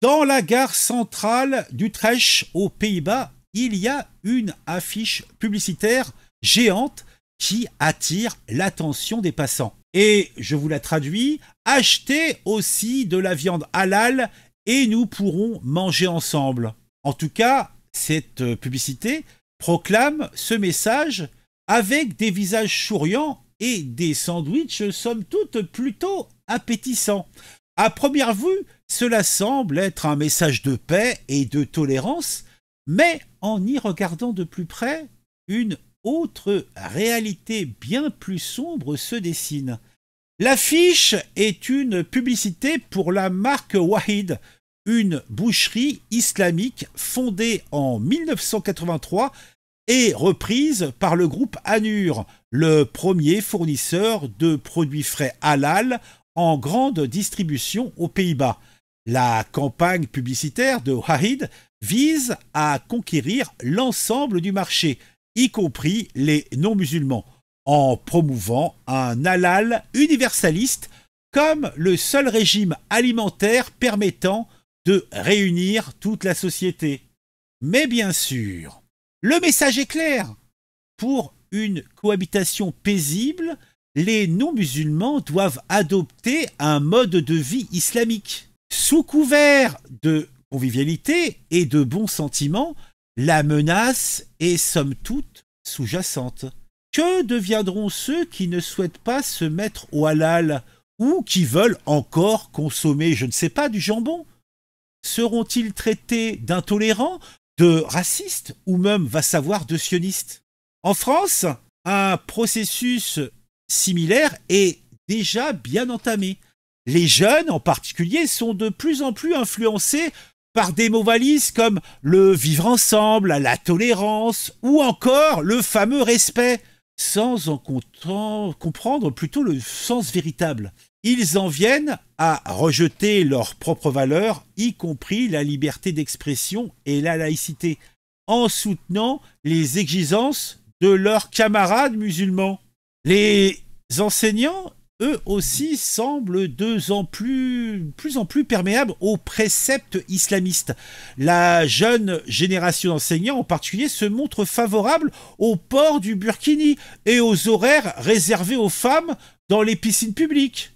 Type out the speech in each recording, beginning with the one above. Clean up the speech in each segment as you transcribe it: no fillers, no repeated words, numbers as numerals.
Dans la gare centrale d'Utrecht, aux Pays-Bas, il y a une affiche publicitaire géante qui attire l'attention des passants. Et je vous la traduis, achetez aussi de la viande halal et nous pourrons manger ensemble. En tout cas, cette publicité proclame ce message avec des visages souriants et des sandwichs somme toute plutôt appétissants. À première vue, cela semble être un message de paix et de tolérance, mais en y regardant de plus près, une autre réalité bien plus sombre se dessine. L'affiche est une publicité pour la marque Wahid, une boucherie islamique fondée en 1983 et reprise par le groupe Anur, le premier fournisseur de produits frais halal en grande distribution aux Pays-Bas. La campagne publicitaire de Wahid vise à conquérir l'ensemble du marché, y compris les non-musulmans, en promouvant un halal universaliste comme le seul régime alimentaire permettant de réunir toute la société. Mais bien sûr, le message est clair. Pour une cohabitation paisible, les non-musulmans doivent adopter un mode de vie islamique. Sous couvert de convivialité et de bons sentiments, la menace est somme toute sous-jacente. Que deviendront ceux qui ne souhaitent pas se mettre au halal ou qui veulent encore consommer, je ne sais pas, du jambon? Seront-ils traités d'intolérants, de racistes ou même, va savoir, de sionistes? En France, un processus similaire est déjà bien entamé. Les jeunes, en particulier, sont de plus en plus influencés par des mots valises comme le vivre ensemble, la tolérance ou encore le fameux respect, sans en comprendre plutôt le sens véritable. Ils en viennent à rejeter leurs propres valeurs, y compris la liberté d'expression et la laïcité, en soutenant les exigences de leurs camarades musulmans. Les enseignants, eux aussi, semblent de plus en plus perméables aux préceptes islamistes. La jeune génération d'enseignants, en particulier, se montre favorable au port du burkini et aux horaires réservés aux femmes dans les piscines publiques.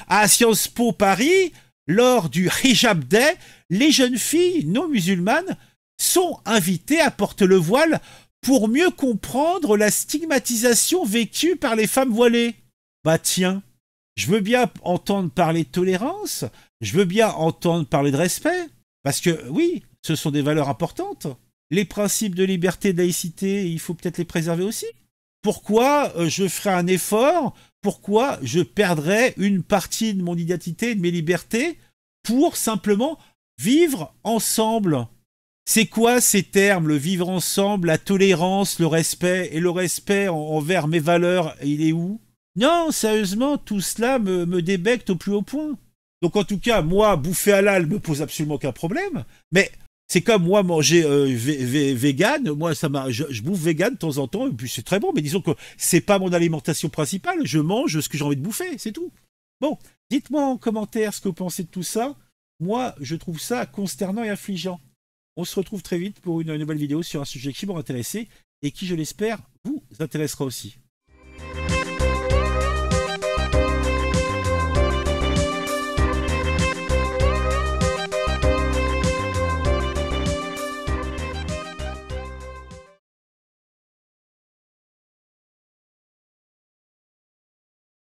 À Sciences Po Paris, lors du Hijab Day, les jeunes filles non musulmanes sont invitées à porter le voile pour mieux comprendre la stigmatisation vécue par les femmes voilées. Bah tiens, je veux bien entendre parler de tolérance, je veux bien entendre parler de respect, parce que oui, ce sont des valeurs importantes. Les principes de liberté et de laïcité, il faut peut-être les préserver aussi. Pourquoi je ferais un effort? Pourquoi je perdrais une partie de mon identité et de mes libertés pour simplement vivre ensemble? C'est quoi ces termes, le vivre ensemble, la tolérance, le respect? Et le respect envers mes valeurs, il est où? Non, sérieusement, tout cela me débecte au plus haut point. Donc en tout cas, moi, bouffer halal me pose absolument aucun problème, mais c'est comme moi manger vegan, moi je bouffe vegan de temps en temps, et puis c'est très bon, mais disons que c'est pas mon alimentation principale, je mange ce que j'ai envie de bouffer, c'est tout. Bon, dites-moi en commentaire ce que vous pensez de tout ça. Moi, je trouve ça consternant et affligeant. On se retrouve très vite pour une nouvelle vidéo sur un sujet qui m'aura intéressé et qui, je l'espère, vous intéressera aussi.